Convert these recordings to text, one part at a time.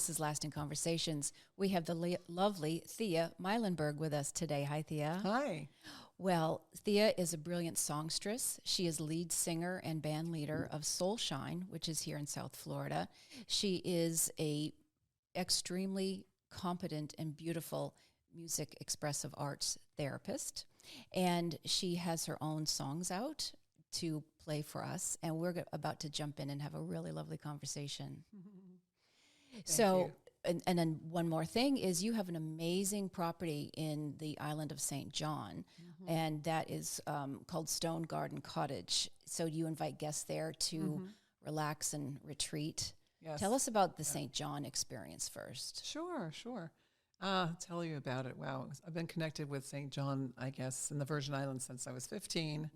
This is Lasting Conversations. We have the lovely Thia Muilenburg with us today. Hi, Thia. Hi. Well, Thia is a brilliant songstress. She is lead singer and band leader of Soulshine, which is here in South Florida. She is a extremely competent and beautiful music expressive arts therapist. And she has her own songs out to play for us. And we're about to jump in and have a really lovely conversation. And then one more thing is you have an amazing property in the island of St. John, and that is called Stone Garden Cottage. So you invite guests there to relax and retreat. Yes. Tell us about the St. John experience first. Sure. Tell you about it. Wow. I've been connected with St. John, I guess, in the Virgin Islands since I was 15.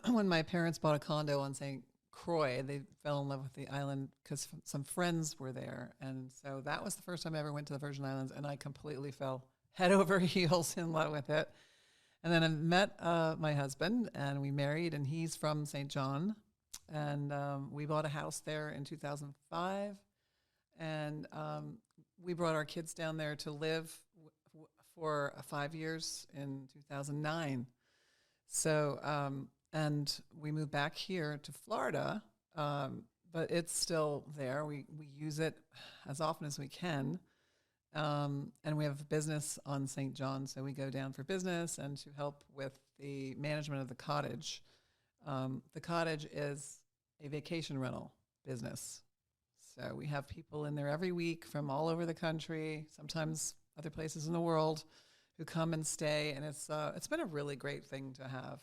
When my parents bought a condo on St. Croix, they fell in love with the island because some friends were there. And so that was the first time I ever went to the Virgin Islands, and I completely fell head over heels in love with it. And then I met my husband, and we married, and he's from St. John. And we bought a house there in 2005. And we brought our kids down there to live for 5 years in 2009. So, and we moved back here to Florida, but it's still there. We use it as often as we can. And we have a business on St. John, so we go down for business and to help with the management of the cottage. The cottage is a vacation rental business. So we have people in there every week from all over the country, sometimes other places in the world, who come and stay. And it's been a really great thing to have.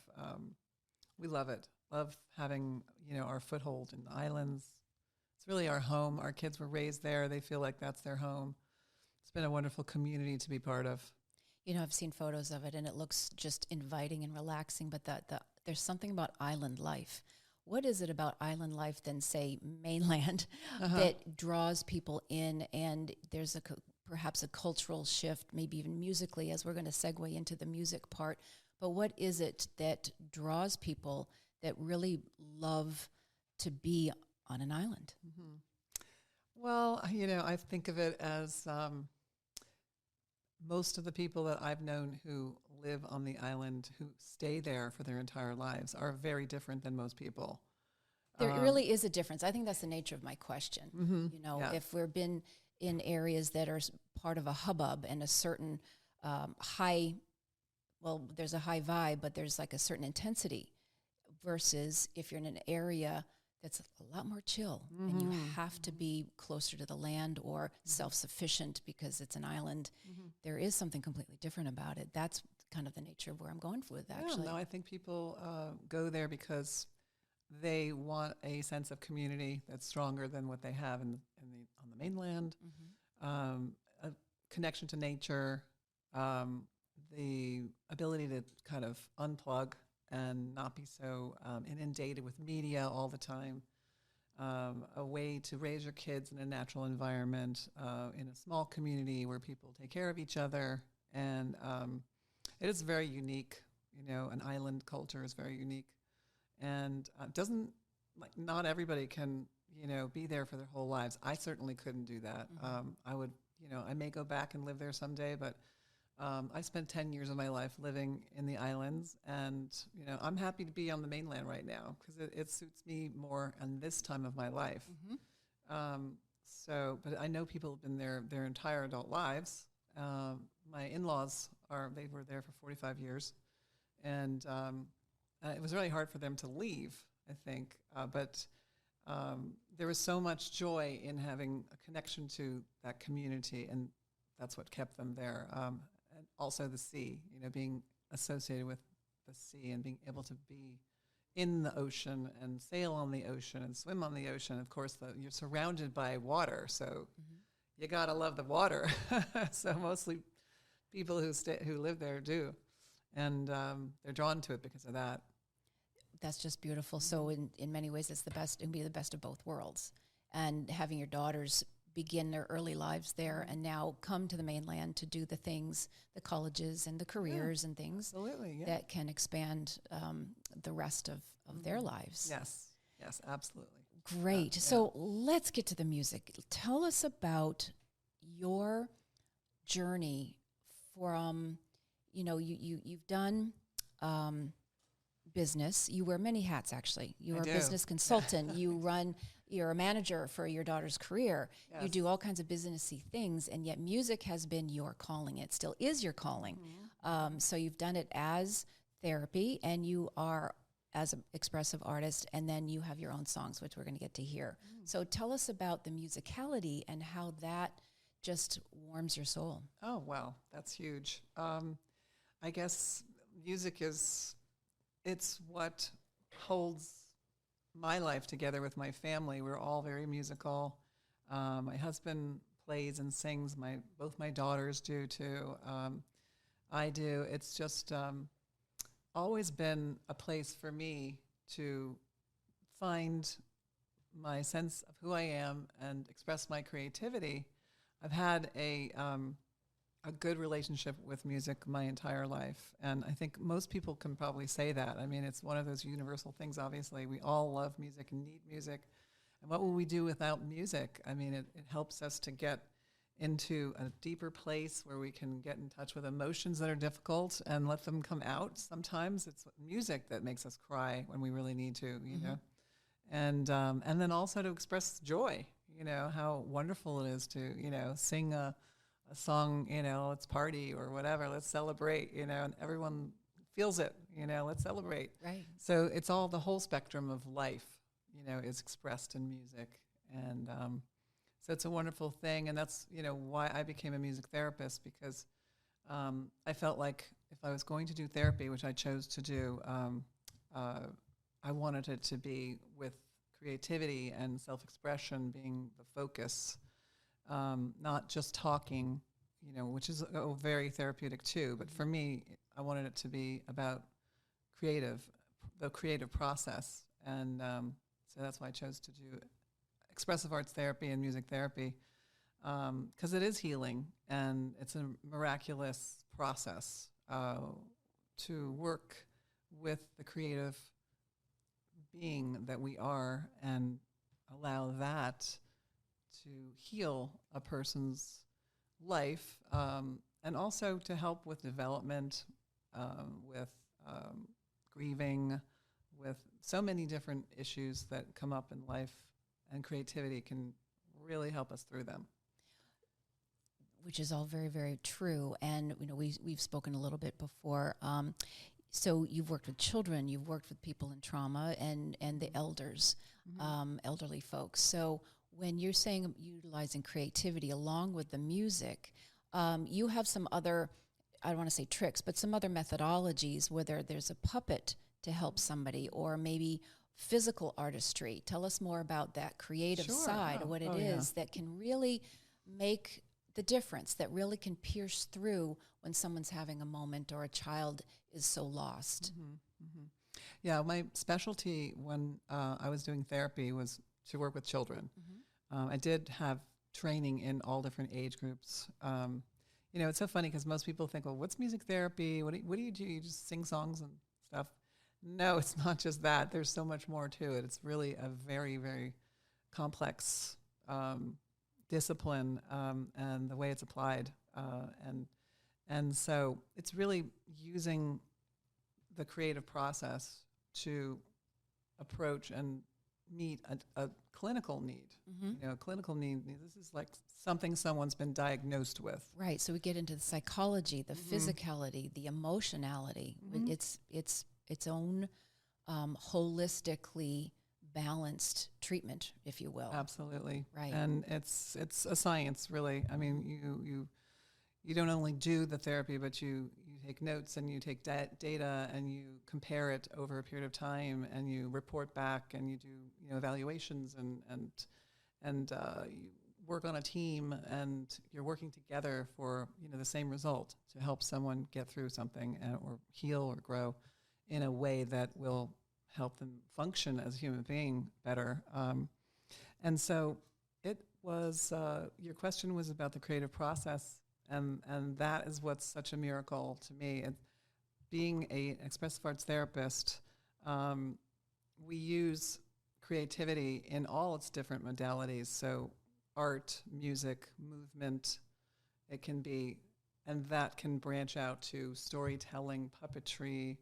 We love it. Love having, our foothold in the islands. It's really our home. Our kids were raised there. They feel like that's their home. It's been a wonderful community to be part of. I've seen photos of it, and it looks just inviting and relaxing, but there's something about island life. What is it about island life than, say, mainland that draws people in, and there's perhaps a cultural shift, maybe even musically, as we're going to segue into the music part. But what is it that draws people that really love to be on an island? Well, I think of it as most of the people that I've known who live on the island, who stay there for their entire lives, are very different than most people. There really is a difference. I think that's the nature of my question. If we've been in areas that are part of a hubbub and a certain there's a high vibe, but there's like a certain intensity, versus if you're in an area that's a lot more chill and you have to be closer to the land or self-sufficient because it's an island. There is something completely different about it. That's kind of the nature of where I'm going with, actually. No, I think people go there because they want a sense of community that's stronger than what they have on the mainland, a connection to nature, the ability to kind of unplug and not be so inundated with media all the time, a way to raise your kids in a natural environment, in a small community where people take care of each other. And it is very unique. An island culture is very unique. And not everybody can, be there for their whole lives. I certainly couldn't do that. I may go back and live there someday, but I spent 10 years of my life living in the islands, and I'm happy to be on the mainland right now because it suits me more in this time of my life. But I know people have been there their entire adult lives. My in-laws they were there for 45 years, and it was really hard for them to leave, I think. But there was so much joy in having a connection to that community, and that's what kept them there. And also the sea, being associated with the sea and being able to be in the ocean and sail on the ocean and swim on the ocean. Of course, you're surrounded by water, so you gotta love the water. So mostly people who live there do, and they're drawn to it because of that. That's just beautiful. So in many ways, it's the best. It can be the best of both worlds. And having your daughters begin their early lives there and now come to the mainland to do the things, the colleges and the careers and things that can expand the rest of their lives. Yes, absolutely. Great. So let's get to the music. Tell us about your journey from, you've done business. You wear many hats, actually. You're a business consultant. You're a manager for your daughter's career. Yes. You do all kinds of businessy things, and yet music has been your calling. It still is your calling. Mm-hmm. So you've done it as therapy, and you are as an expressive artist, and then you have your own songs, which we're going to get to hear. So tell us about the musicality and how that just warms your soul. Oh, wow. That's huge. I guess music it's what holds my life together with my family. We're all very musical. My husband plays and sings. Both my daughters do too. I do. It's just always been a place for me to find my sense of who I am and express my creativity. I've had a good relationship with music my entire life, and I think most people can probably say that. I mean, it's one of those universal things, obviously. We all love music and need music, and what will we do without music? I mean, it helps us to get into a deeper place where we can get in touch with emotions that are difficult and let them come out. Sometimes it's music that makes us cry when we really need to, you know, and then also to express joy, how wonderful it is to, sing a song, let's party or whatever, let's celebrate, and everyone feels it, let's celebrate. Right. So it's all the whole spectrum of life, is expressed in music. And so it's a wonderful thing. And that's, why I became a music therapist, because I felt like if I was going to do therapy, which I chose to do, I wanted it to be with creativity and self-expression being the focus. Not just talking, which is very therapeutic too. But for me, I wanted it to be about the creative process. And so that's why I chose to do expressive arts therapy and music therapy, because it is healing and it's a miraculous process to work with the creative being that we are and allow that to heal a person's life, and also to help with development, with grieving, with so many different issues that come up in life, and creativity can really help us through them. Which is all very, very true. And, we've spoken a little bit before. So you've worked with children, you've worked with people in trauma and the elders, elderly folks. So when you're saying utilizing creativity along with the music, you have some other, I don't want to say tricks, but some other methodologies, whether there's a puppet to help somebody or maybe physical artistry. Tell us more about that creative side, what it is that can really make the difference, that really can pierce through when someone's having a moment or a child is so lost. Yeah, my specialty when I was doing therapy was to work with children. I did have training in all different age groups. It's so funny because most people think, well, what's music therapy? What do you do? You just sing songs and stuff? No, it's not just that. There's so much more to it. It's really a very, very complex discipline, and the way it's applied. And so it's really using the creative process to approach and meet a clinical need. A clinical need. This is like something someone's been diagnosed with. Right. So we get into the psychology, the physicality, the emotionality. It's its own holistically balanced treatment, if you will. Absolutely. Right. And it's a science, really. I mean, you don't only do the therapy, but you take notes and you take data and you compare it over a period of time and you report back and you do evaluations and you work on a team and you're working together for the same result to help someone get through something or heal or grow in a way that will help them function as a human being better. And so it was, your question was about the creative process, and that is what's such a miracle to me. Being an expressive arts therapist, we use creativity in all its different modalities. So art, music, movement, It can be, and that can branch out to storytelling, puppetry,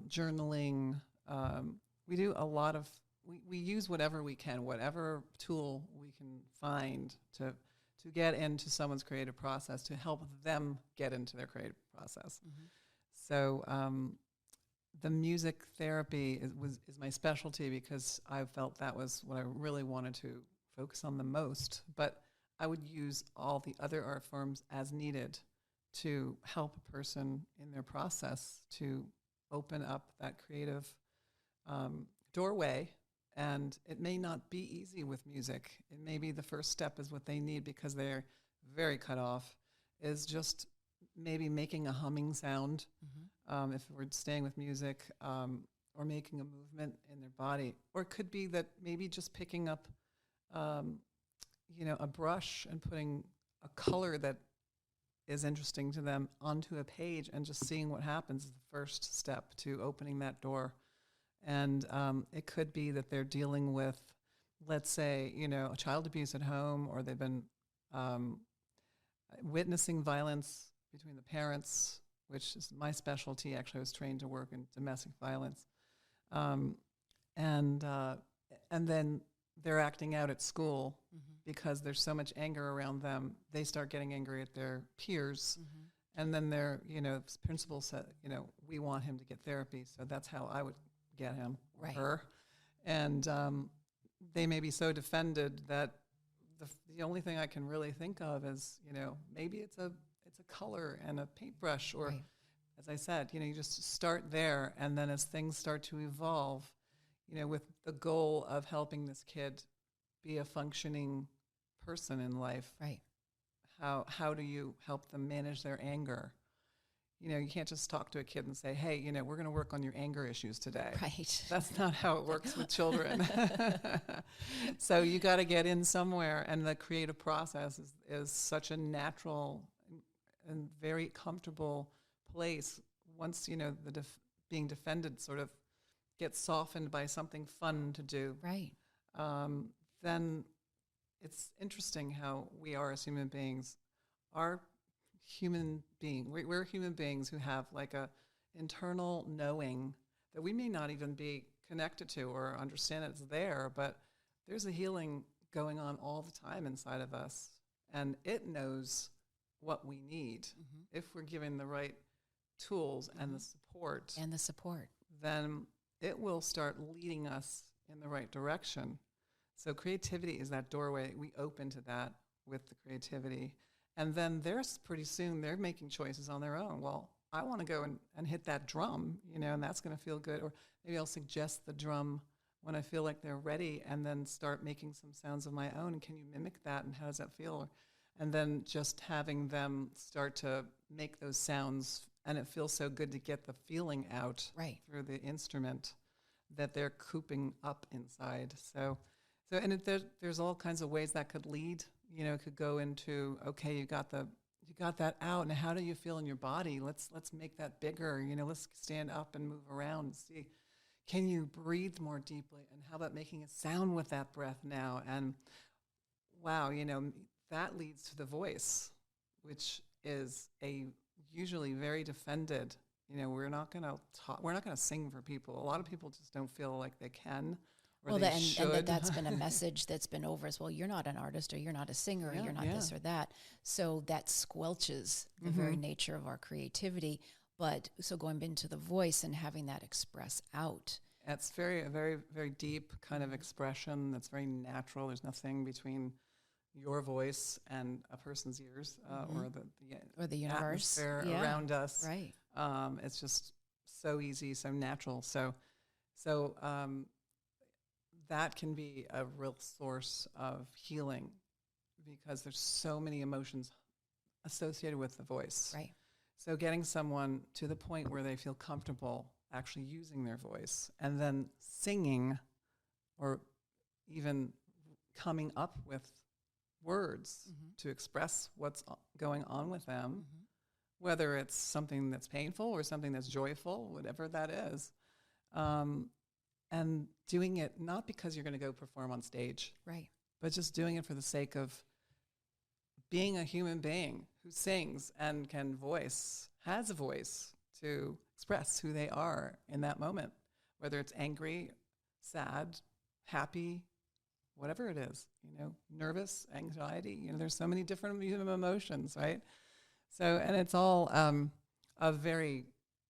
journaling. We do a lot of, we use whatever we can, whatever tool we can find to get into someone's creative process, to help them get into their creative process. Mm-hmm. So the music therapy is my specialty because I felt that was what I really wanted to focus on the most. But I would use all the other art forms as needed to help a person in their process to open up that creative doorway. And it may not be easy with music. It may be the first step is what they need because they're very cut off, is just maybe making a humming sound, if we're staying with music, or making a movement in their body. Or it could be that maybe just picking up, a brush and putting a color that is interesting to them onto a page and just seeing what happens is the first step to opening that door. And it could be that they're dealing with, let's say, child abuse at home, or they've been witnessing violence between the parents, which is my specialty. Actually, I was trained to work in domestic violence. And then they're acting out at school because there's so much anger around them. They start getting angry at their peers. And then their, principal said, we want him to get therapy. So that's how I would get him or her. And they may be so defended that the only thing I can really think of is, maybe it's a color and a paintbrush, or as I said, you just start there. And then as things start to evolve, with the goal of helping this kid be a functioning person in life. Right. How do you help them manage their anger? You can't just talk to a kid and say, hey, we're going to work on your anger issues today. Right. That's not how it works with children. So you got to get in somewhere, and the creative process is such a natural and very comfortable place. Once, being defended sort of gets softened by something fun to do. Right. Then it's interesting how we are as human beings. We're human beings who have like a internal knowing that we may not even be connected to or understand it's there, but there's a healing going on all the time inside of us, and it knows what we need. If we're given the right tools and the support, then it will start leading us in the right direction. So creativity is that doorway. We open to that with the creativity. And then pretty soon they're making choices on their own. Well, I want to go and hit that drum, and that's going to feel good. Or maybe I'll suggest the drum when I feel like they're ready, and then start making some sounds of my own. And can you mimic that? And how does that feel? And then just having them start to make those sounds, and it feels so good to get the feeling out through the instrument that they're cooping up inside. So there's all kinds of ways that could lead. It could go into, okay, you got that out, and how do you feel in your body? Let's make that bigger. Let's stand up and move around and see, can you breathe more deeply? And how about making a sound with that breath now? And wow, that leads to the voice, which is usually very defended. We're not going to talk. We're not going to sing for people. A lot of people just don't feel like they can. And that's been a message that's been over as well. You're not an artist, or you're not a singer, or you're not this or that. So that squelches the very nature of our creativity. But so going into the voice and having that express out. It's a very, very deep kind of expression that's very natural. There's nothing between your voice and a person's ears, or the universe atmosphere around us. Right. It's just so easy, so natural. So that can be a real source of healing, because there's so many emotions associated with the voice. Right. So getting someone to the point where they feel comfortable actually using their voice, and then singing, or even coming up with words to express what's going on with them, whether it's something that's painful or something that's joyful, whatever that is. And doing it not because you're going to go perform on stage, right, but just doing it for the sake of being a human being who sings and has a voice to express who they are in that moment, whether it's angry, sad, happy, whatever it is, nervous, anxiety, there's so many different human emotions, right? So, and it's all a very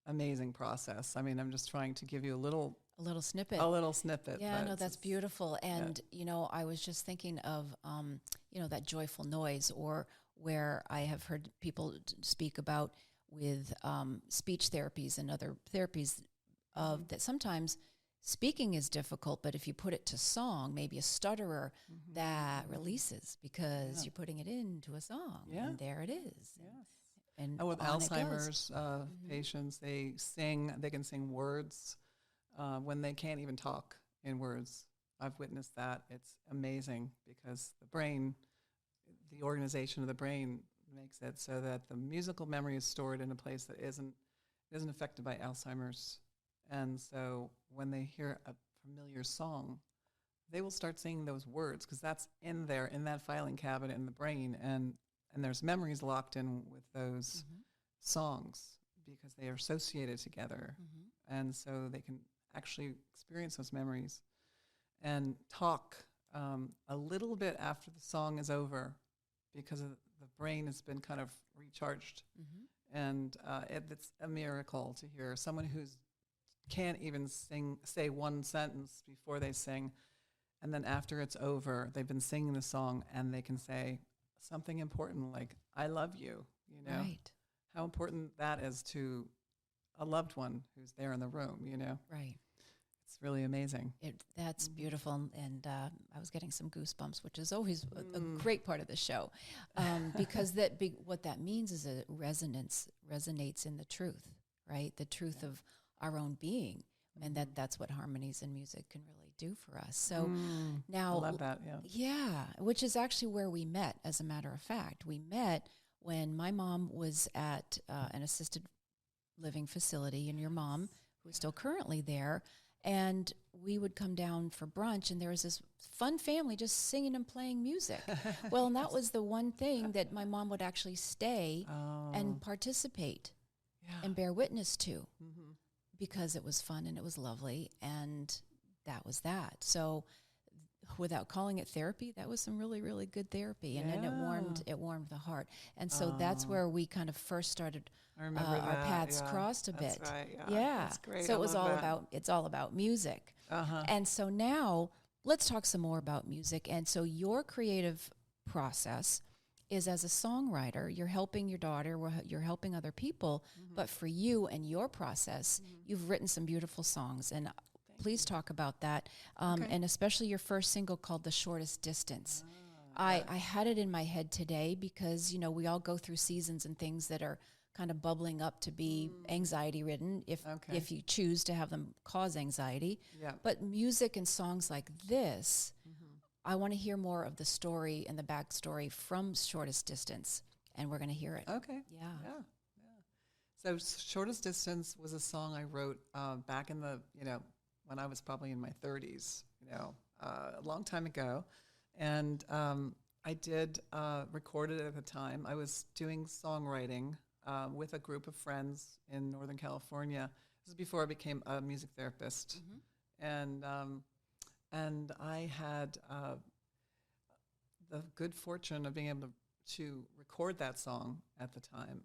amazing process. I mean, I'm just trying to give you a little snippet. Yeah, no, that's beautiful. And, I was just thinking of, that joyful noise, or where I have heard people speak about with speech therapies and other therapies of that sometimes speaking is difficult, but if you put it to song, maybe a stutterer, that releases because you're putting it into a song, and there it is. Yes. And with Alzheimer's patients, they can sing words when they can't even talk in words. I've witnessed that. It's amazing because the organization of the brain makes it so that the musical memory is stored in a place that isn't affected by Alzheimer's. And so when they hear a familiar song, they will start singing those words because that's in that filing cabinet in the brain. And there's memories locked in with those songs because they are associated together. And so they can actually experience those memories and talk a little bit after the song is over because the brain has been kind of recharged. And it's a miracle to hear someone who's can't even say one sentence before they sing, and then after it's over, they've been singing the song and they can say something important like, I love you, Right. How important that is to a loved one who's there in the room, Right. It's really amazing. That's beautiful, and I was getting some goosebumps, which is always a great part of the show, because what that means is that resonates in the truth, right? The truth of our own being, and that's what harmonies and music can really do for us. So now, I love that, yeah, which is actually where we met. As a matter of fact, we met when my mom was at an assisted living facility, and your mom, who is still currently there, and we would come down for brunch, and there was this fun family just singing and playing music. Well, and that was the one thing that my mom would actually stay and participate and bear witness to. Because it was fun and it was lovely, and that was that. So without calling it therapy, that was some really, really good therapy, and then it warmed the heart. And so that's where we kind of first started, our paths crossed a bit. That's right, That's great. So it's all about music. And so now let's talk some more about music. And so your creative process is, as a songwriter, you're helping your daughter, you're helping other people, but for you and your process, you've written some beautiful songs, and please talk about that, and especially your first single called The Shortest Distance. I had it in my head today because, we all go through seasons and things that are kind of bubbling up to be anxiety-ridden if you choose to have them cause anxiety. But music and songs like this, I want to hear more of the story and the backstory from Shortest Distance, and we're going to hear it. Okay. Yeah. So Shortest Distance was a song I wrote back in the, when I was probably in my 30s, a long time ago. And I did record it at the time. I was doing songwriting with a group of friends in Northern California. This is before I became a music therapist. And I had the good fortune of being able to record that song at the time.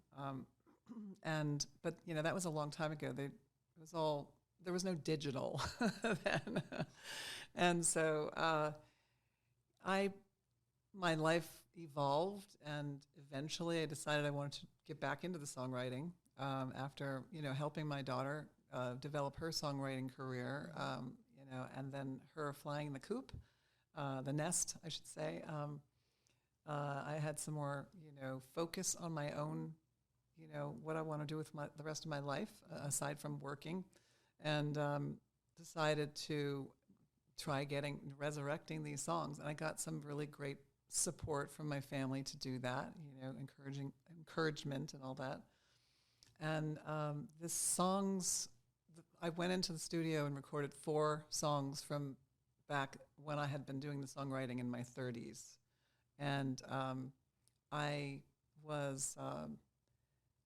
But that was a long time ago. There was no digital then. And so my life evolved, and eventually I decided I wanted to get back into the songwriting after, helping my daughter develop her songwriting career, and then her flying the coop, the nest, I should say. I had some more, focus on my own, what I want to do with the rest of my life, aside from working, and decided to try resurrecting these songs. And I got some really great support from my family to do that, encouragement and all that. And the songs, I went into the studio and recorded 4 songs from back when I had been doing the songwriting in my 30s. And I was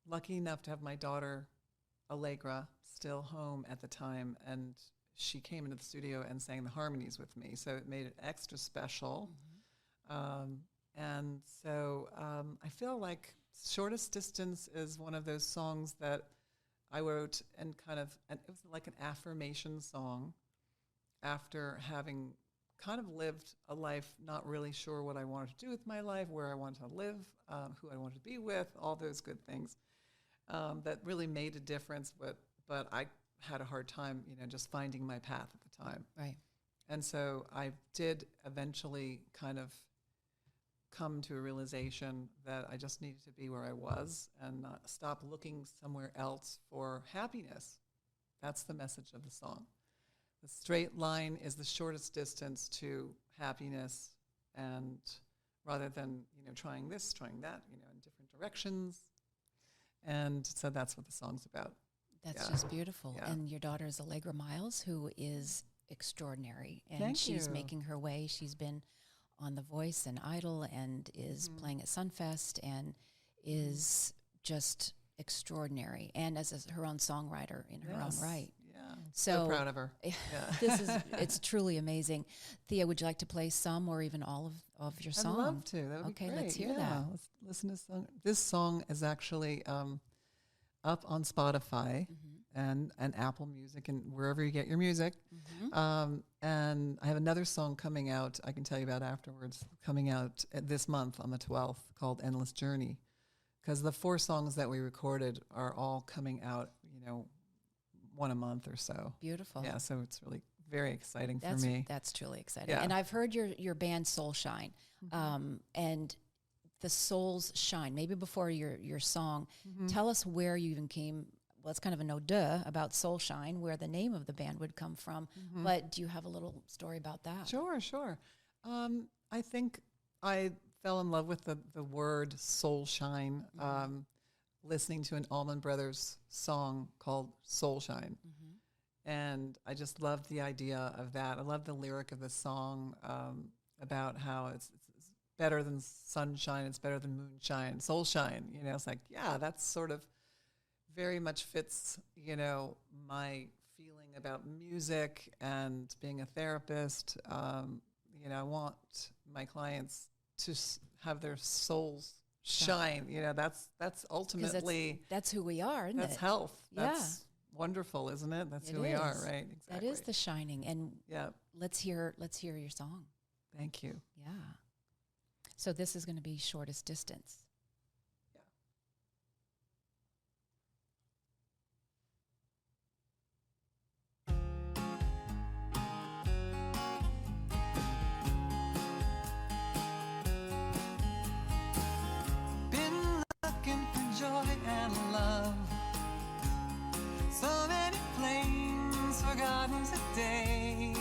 lucky enough to have my daughter, Allegra, still home at the time, and she came into the studio and sang the harmonies with me, so it made it extra special. And so I feel like Shortest Distance is one of those songs that I wrote and and it was like an affirmation song after having kind of lived a life not really sure what I wanted to do with my life, where I wanted to live, who I wanted to be with, all those good things that really made a difference. But I had a hard time, just finding my path at the time. Right. And so I did eventually kind of come to a realization that I just needed to be where I was and not stop looking somewhere else for happiness. That's the message of the song. The straight line is the shortest distance to happiness, and rather than, trying this, trying that, in different directions. And so that's what the song's about. That's just beautiful. Yeah. And your daughter is Allegra Miles, who is extraordinary. And Thank she's you. making her way. She's been on The Voice and Idol and is playing at Sunfest and is just extraordinary. And as her own songwriter in her own right. Yeah. So proud of her. Yeah. It's truly amazing. Thea, would you like to play some or even all of your song? I'd love to. That would be great. Let's hear that. Let's listen to song. This song is actually up on Spotify and Apple Music and wherever you get your music. And I have another song coming out, I can tell you about afterwards, coming out this month on the 12th, called Endless Journey. Because the 4 songs that we recorded are all coming out, one a month or so. Beautiful. Yeah, so it's really very exciting for me. That's truly exciting. Yeah. And I've heard your band Soulshine, and the souls shine. Maybe before your song, tell us where you even came. Well, it's kind of a no-duh about Soulshine, where the name of the band would come from. But do you have a little story about that? Sure. I think I fell in love with the word Soulshine, listening to an Allman Brothers song called Soulshine. And I just loved the idea of that. I love the lyric of the song about how it's better than sunshine, it's better than moonshine, soulshine. It's like, yeah, that's sort of very much fits, my feeling about music and being a therapist. I want my clients to have their souls shine. That's ultimately that's who we are, isn't it? That's health. Yeah. That's wonderful, isn't it? That's It who we are, is. right? Exactly. That is the shining. And Yeah. let's hear your song. Thank you. Yeah. So this is going to be Shortest Distance. Been looking for joy and love. So many flames forgotten today.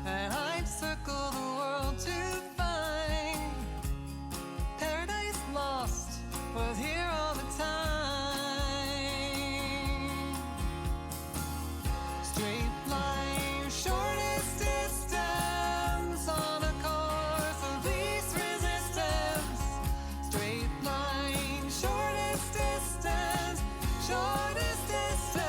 And I'd circle the world to find paradise lost was here all the time. Straight line, shortest distance on a course of least resistance. Straight line, shortest distance, shortest distance.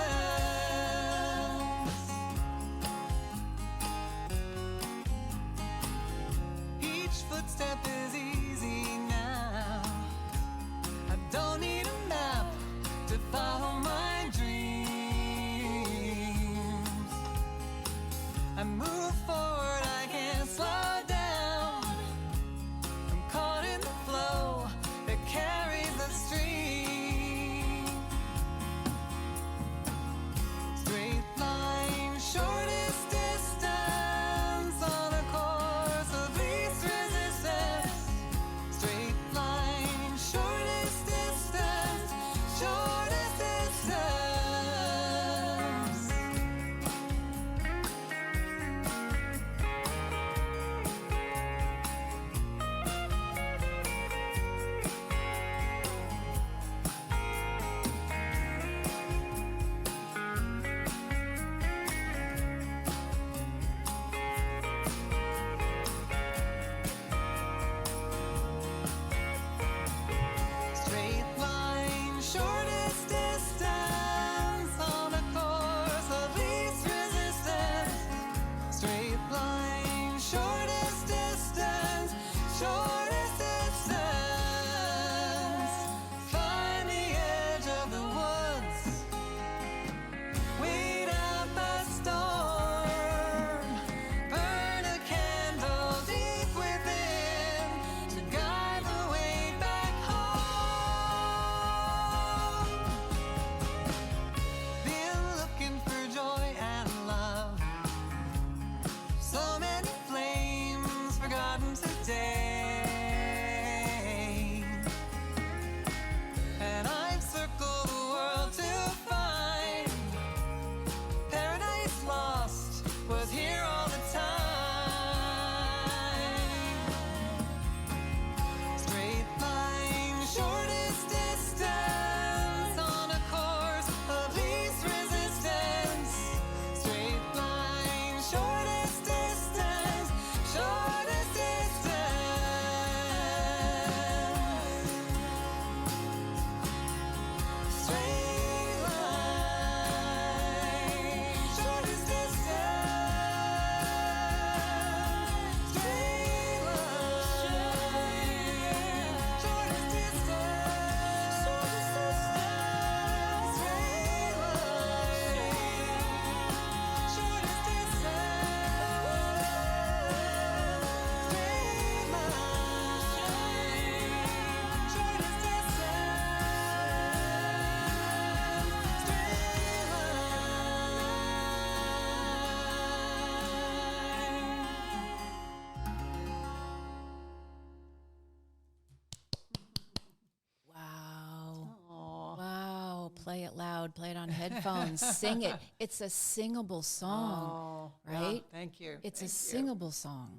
play it loud, play it on headphones, sing it. It's a singable song, right? Yeah, thank you. It's Thank a you. singable song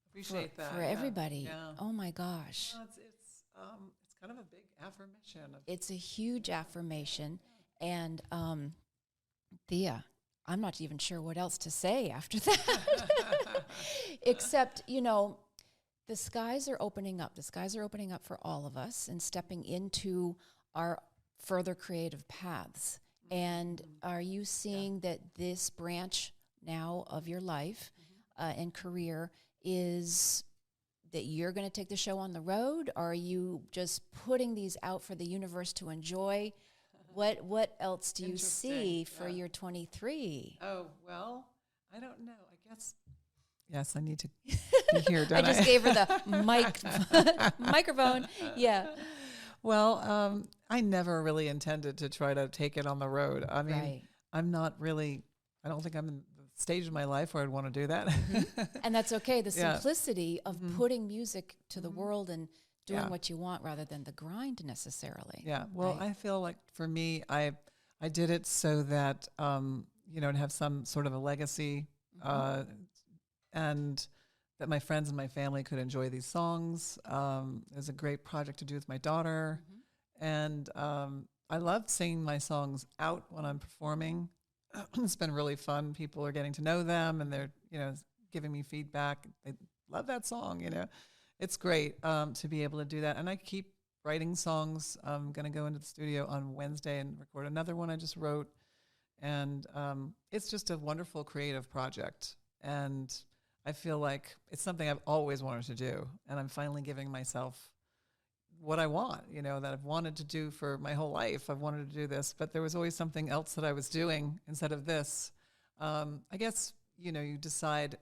Appreciate that. for everybody. Yeah. Oh my gosh. Well, it's kind of a big affirmation. It's a huge affirmation. And Thea, I'm not even sure what else to say after that. Except, the skies are opening up. The skies are opening up for all of us and stepping into our further creative paths. And are you seeing that this branch now of your life and career is that you're going to take the show on the road? Or are you just putting these out for the universe to enjoy? What else do you see for your 23? Oh, well, I don't know. I guess. Yes, I need to be here, don't I? I just gave her the microphone. Yeah. Well, I never really intended to try to take it on the road. I mean, Right. I don't think I'm in the stage of my life where I'd want to do that. And that's okay. The simplicity of putting music to the world and doing what you want rather than the grind necessarily. Yeah. Well, right? I feel like for me, I did it so that, to have some sort of a legacy, and that my friends and my family could enjoy these songs. It was a great project to do with my daughter. And I love singing my songs out when I'm performing. It's been really fun. People are getting to know them and they're, giving me feedback. They love that song, It's great to be able to do that. And I keep writing songs. I'm going to go into the studio on Wednesday and record another one I just wrote. And it's just a wonderful creative project. And I feel like it's something I've always wanted to do. And I'm finally giving myself what I want, that I've wanted to do for my whole life. I've wanted to do this, but there was always something else that I was doing instead of this. I guess, you decide,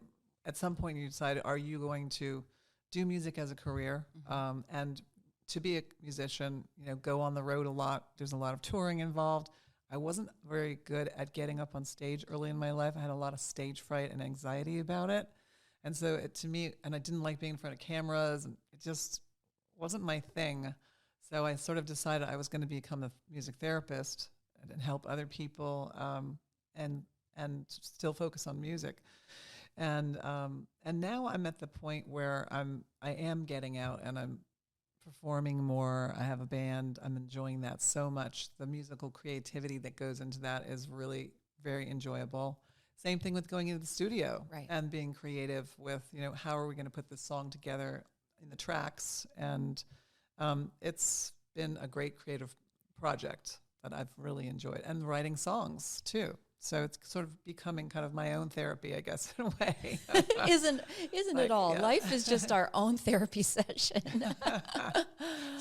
at some point you decide, are you going to do music as a career? And to be a musician, go on the road a lot. There's a lot of touring involved. I wasn't very good at getting up on stage early in my life. I had a lot of stage fright and anxiety about it. And so to me, and I didn't like being in front of cameras, and it just wasn't my thing. So I sort of decided I was going to become a music therapist and help other people, and still focus on music. And now I'm at the point where I am getting out and I'm performing more. I have a band. I'm enjoying that so much. The musical creativity that goes into that is really very enjoyable. Same thing with going into the studio and being creative with, how are we going to put this song together in the tracks? And it's been a great creative project that I've really enjoyed, and writing songs too. So it's sort of becoming kind of my own therapy, I guess, in a way. Isn't it all? Yeah. Life is just our own therapy session.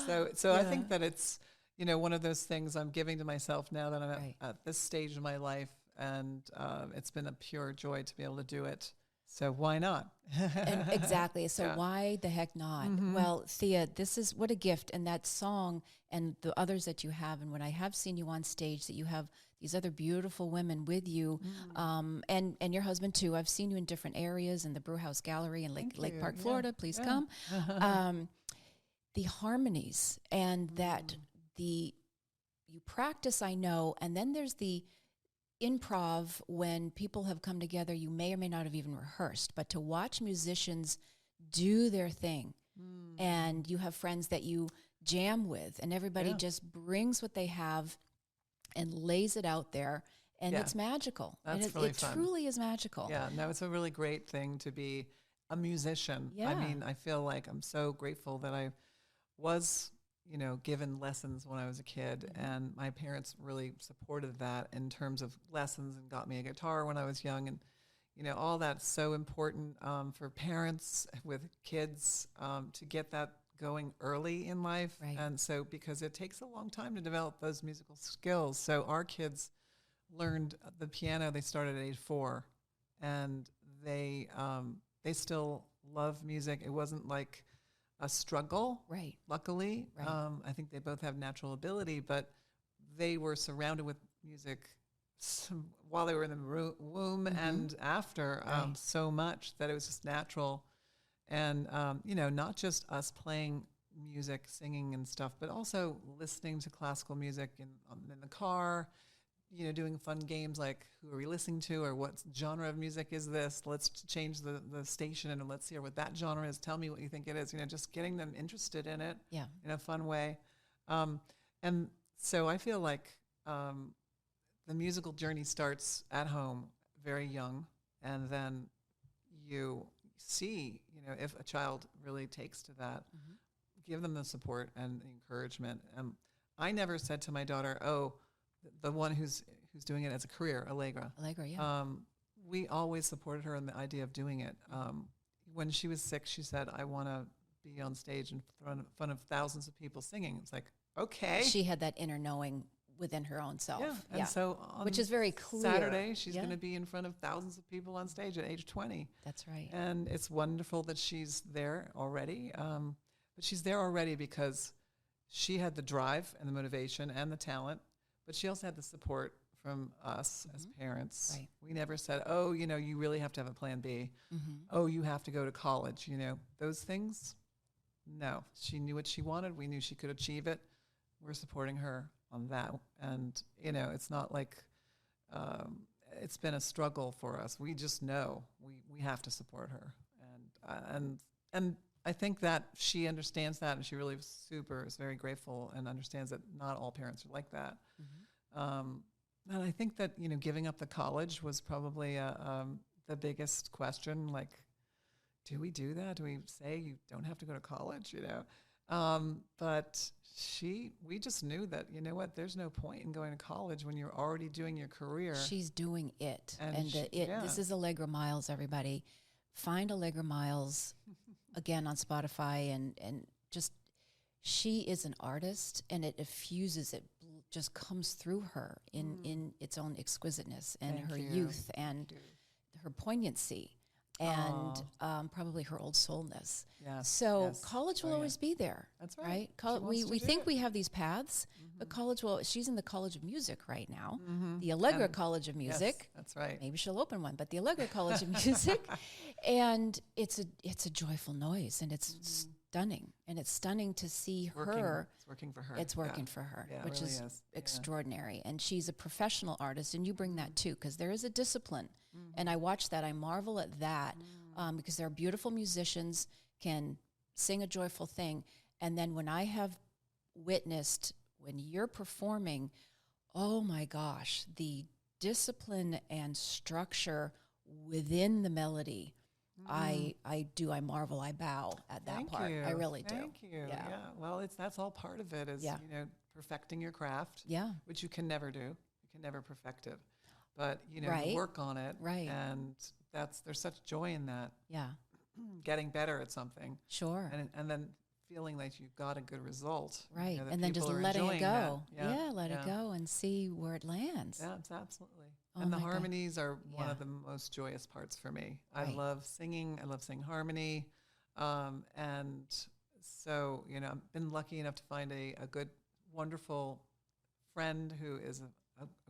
So I think that it's, one of those things I'm giving to myself now that I'm at this stage of my life. And it's been a pure joy to be able to do it. So why not? Exactly. So why the heck not? Well, Thea, this is what a gift. And that song and the others that you have, and when I have seen you on stage, that you have these other beautiful women with you, and your husband too. I've seen you in different areas in the Brewhouse Gallery in Lake Park, Florida. Please come. The harmonies and that you practice, I know, and then there's the improv when people have come together. You may or may not have even rehearsed, but to watch musicians do their thing, and you have friends that you jam with, and everybody just brings what they have and lays it out there, and it's magical. That's and really it fun. Truly is magical. Yeah, no, it's a really great thing to be a musician. Yeah. I mean, I feel like I'm so grateful that I was, given lessons when I was a kid, and my parents really supported that in terms of lessons and got me a guitar when I was young, and all that's so important for parents with kids to get that going early in life. And so, because it takes a long time to develop those musical skills. So our kids learned the piano, they started at age 4, and they still love music. It wasn't like a struggle, luckily. I think they both have natural ability, but they were surrounded with music while they were in the womb and after so much that it was just natural. And, not just us playing music, singing and stuff, but also listening to classical music in the car, doing fun games like who are we listening to, or what genre of music is this? Let's change the station and let's hear what that genre is. Tell me what you think it is. Just getting them interested in it in a fun way. And so I feel like the musical journey starts at home very young, and then you see, if a child really takes to that, give them the support and the encouragement. I never said to my daughter, oh, the one who's doing it as a career, Allegra. Allegra, yeah. We always supported her in the idea of doing it. When she was sick, she said, I want to be on stage in front of thousands of people singing. It's like, okay. She had that inner knowing within her own self. Yeah, and so which is very clear. Saturday, she's going to be in front of thousands of people on stage at age 20. That's right. And it's wonderful that she's there already. But she's there already because she had the drive and the motivation and the talent, but she also had the support from us as parents. Right. We never said, oh, you really have to have a plan B. Oh, you have to go to college. Those things. No, she knew what she wanted. We knew she could achieve it. We're supporting her on that. And, it's not like it's been a struggle for us. We just know we have to support her. And I think that she understands that, and she really is very grateful and understands that not all parents are like that. And I think that, giving up the college was probably the biggest question. Like, do we do that? Do we say you don't have to go to college, But we just knew that, there's no point in going to college when you're already doing your career. She's doing it. This is Allegra Miles, everybody. Find Allegra Miles, again, on Spotify, and just, she is an artist, and it effuses, it just comes through her in its own exquisiteness and Thank her you. youth and her poignancy. And probably her old soulness. Yes, so yes. college will always be there. That's right. We think we have these paths, but college she's in the College of Music right now, the Allegra College of Music. Yes, that's right. Maybe she'll open one, but the Allegra College of Music. And it's a joyful noise, and it's stunning. And it's stunning to see her. It's working for her. It's working for her, which really is extraordinary. And she's a professional artist, and you bring that too, because there is a discipline. And I watch that. I marvel at that because there are beautiful musicians, can sing a joyful thing. And then when I have witnessed, when you're performing, oh my gosh, the discipline and structure within the melody, I marvel, I bow at that Thank part. you. I really do. Thank you. Yeah. Well, that's all part of it is, perfecting your craft, which you can never do. You can never perfect it. But, you work on it. Right. And there's such joy in that. Yeah. Getting better at something. Sure. And then feeling like you've got a good result. Right. That And then just people are letting it enjoying go. that. Let it go and see where it lands. Yeah, it's absolutely. Oh And the my God. harmonies are one of the most joyous parts for me. I Right. love singing. I love singing harmony. And so, I've been lucky enough to find a good, wonderful friend who is a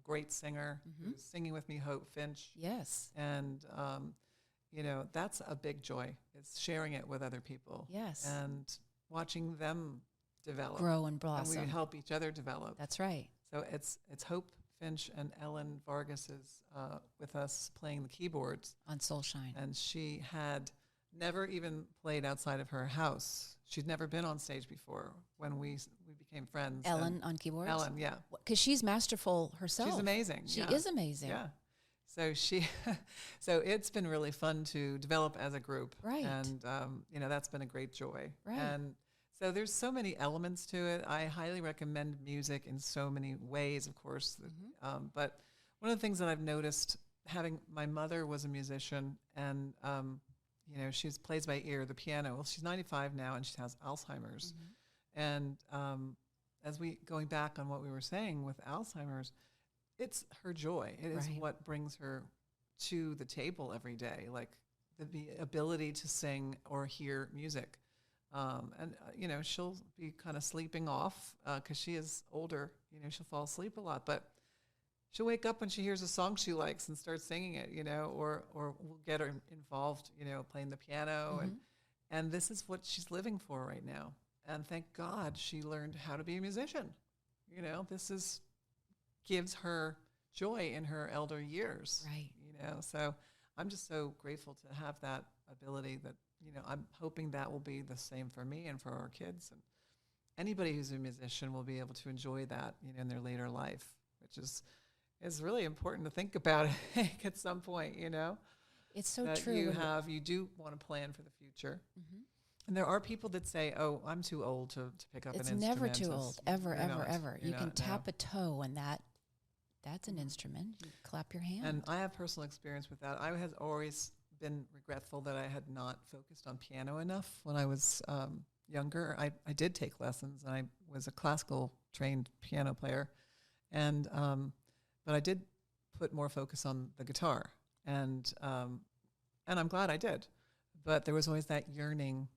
great singer who's singing with me, Hope Finch. Yes. And, that's a big joy, is sharing it with other people. Yes. And watching them develop. Grow and blossom. And we help each other develop. That's right. So it's Hope Finch, and Ellen Vargas is with us playing the keyboards. On Soulshine. And she had never even played outside of her house. She'd never been on stage before when we became friends. Ellen on keyboards? Ellen, yeah. Because she's masterful herself. She's amazing. She is amazing. Yeah. So so it's been really fun to develop as a group. Right. And, that's been a great joy. Right. And so there's so many elements to it. I highly recommend music in so many ways, of course. But one of the things that I've noticed, my mother was a musician, and, she plays by ear, the piano. Well, she's 95 now, and she has Alzheimer's. And going back on what we were saying with Alzheimer's, it's her joy. It is what brings her to the table every day, like the ability to sing or hear music. And she'll be kind of sleeping off because she is older. She'll fall asleep a lot, but she'll wake up when she hears a song she likes and start singing it, or we'll get her involved, playing the piano. And this is what she's living for right now. And thank God she learned how to be a musician. Gives her joy in her elder years. Right. So I'm just so grateful to have that ability that, I'm hoping that will be the same for me and for our kids. And anybody who's a musician will be able to enjoy that, in their later life, which is really important to think about at some point, It's so that true. you do want to plan for the future. Mhm. And there are people that say, "Oh, I'm too old to pick up an It's instrument." never too old, ever, You're ever, not. ever. You You're can not, tap no. a toe, and that's an instrument. You clap your hand. And I have personal experience with that. I have always been regretful that I had not focused on piano enough when I was younger. I did take lessons, and I was a classical trained piano player, and but I did put more focus on the guitar, and I'm glad I did. But there was always that yearning,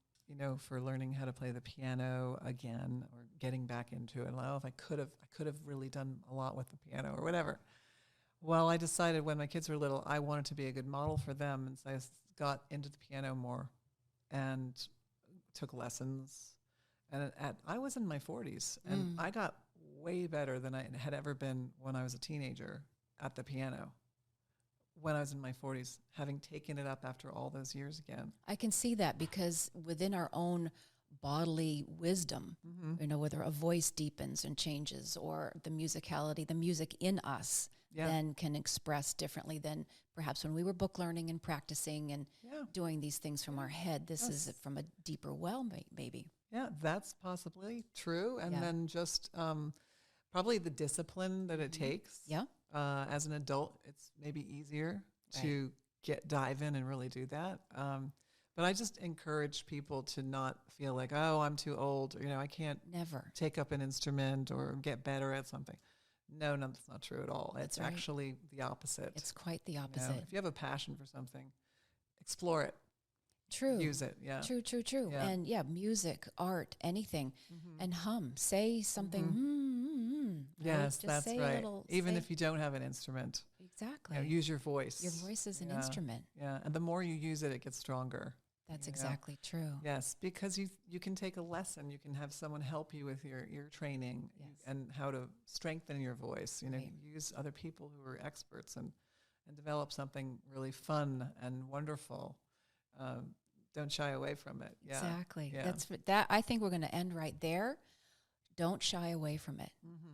for learning how to play the piano again or getting back into it. If I could have really done a lot with the piano or whatever. Well, I decided when my kids were little, I wanted to be a good model for them, and so I got into the piano more and took lessons. And I was in my 40s, and I got way better than I had ever been when I was a teenager at the piano. When I was in my 40s, having taken it up after all those years again. I can see that because within our own bodily wisdom, whether a voice deepens and changes or the musicality, the music in us then can express differently than perhaps when we were book learning and practicing and doing these things from our head. This is from a deeper well, maybe. Yeah, that's possibly true. And then just probably the discipline that it takes. Yeah. As an adult, it's maybe easier to dive in and really do that. But I just encourage people to not feel like, oh, I'm too old. I can't take up an instrument or get better at something. No, that's not true at all. It's actually the opposite. It's quite the opposite. If you have a passion for something, explore it. True. Use it. Yeah. True. Yeah. And music, art, anything. And hum. Say something. Yes, that's right. Even say if you don't have an instrument. Exactly. Use your voice. Your voice is an instrument. Yeah. And the more you use it, it gets stronger. That's exactly true. Yes, because you can take a lesson. You can have someone help you with your training and how to strengthen your voice. Use other people who are experts and develop something really fun and wonderful. Don't shy away from it. Yeah. Exactly. Yeah. That's that. I think we're going to end right there. Don't shy away from it.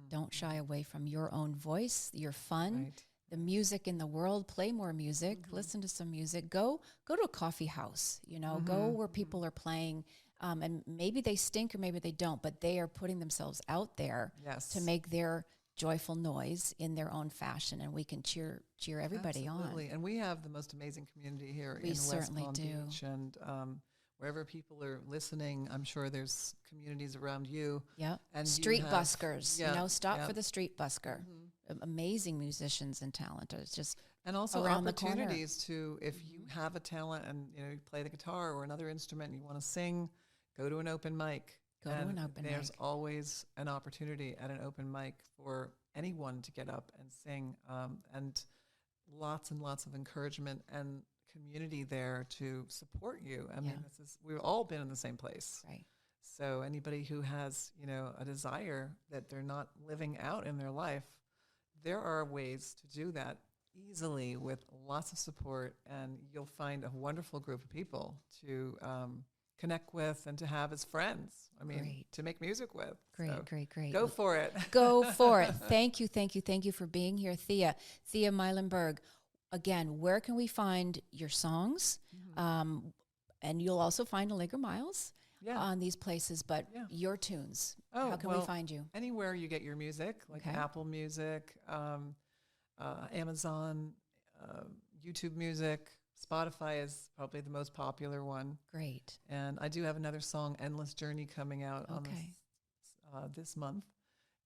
Don't shy away from your own voice, your fun. Right. The music in the world, play more music, listen to some music, go to a coffee house, go where people are playing, and maybe they stink or maybe they don't, but they are putting themselves out there to make their joyful noise in their own fashion, and we can cheer everybody Absolutely. on. And we have the most amazing community here in West Palm Beach, and wherever people are listening, I'm sure there's communities around you. Yeah, and street buskers, stop for the the street busker. Amazing musicians and talent. It's just and also around opportunities to, if you have a talent and you play the guitar or another instrument and you want to sing, go to an open mic. There's always an opportunity at an open mic for anyone to get up and sing, and lots and lots of encouragement and community there to support you. I mean, we've all been in the same place. Right. So anybody who has, a desire that they're not living out in their life, there are ways to do that easily with lots of support, and you'll find a wonderful group of people to connect with and to have as friends. I mean, to make music with. Great. Go for it. Go for it. Thank you for being here, Thia Muilenburg. Again, where can we find your songs? And you'll also find Allegra Miles on these places, but your tunes. How can we find you? Anywhere you get your music, like Apple Music, Amazon, YouTube Music. Spotify is probably the most popular one. Great. And I do have another song, Endless Journey, coming out on this month,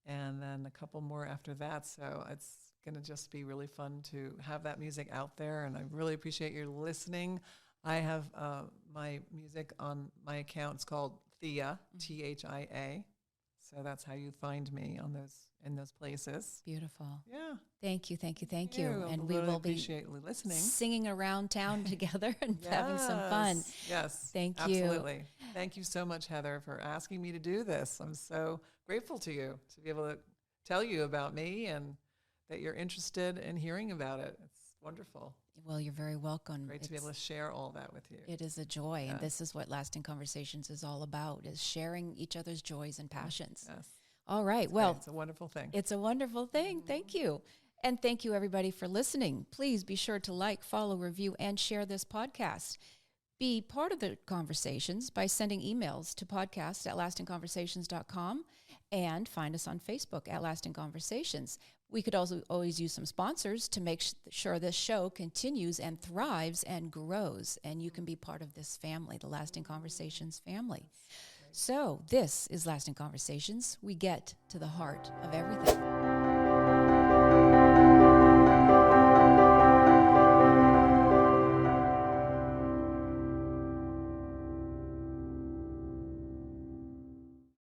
and then a couple more after that. So it's going to just be really fun to have that music out there, and I really appreciate your listening. I have my music on my account. It's called Thia, Thia. So that's how you find me in those places. Beautiful. Yeah. Thank you. And we really will be appreciate you listening. singing around town together and having some fun. Yes. Thank you. Absolutely. Thank you so much, Heather, for asking me to do this. I'm so grateful to you to be able to tell you about me and that you're interested in hearing about it. It's wonderful. Well, you're very welcome. Great to be able to share all that with you. It is a joy. Yes. And this is what Lasting Conversations is all about, is sharing each other's joys and passions. Yes. All right. It's Well, great. It's a wonderful thing. It's a wonderful thing. Thank you. And thank you, everybody, for listening. Please be sure to like, follow, review, and share this podcast. Be part of the conversations by sending emails to podcast@lastingconversations.com and find us on Facebook at Lasting Conversations. We could also always use some sponsors to make sure this show continues and thrives and grows. And you can be part of this family, the Lasting Conversations family. So this is Lasting Conversations. We get to the heart of everything.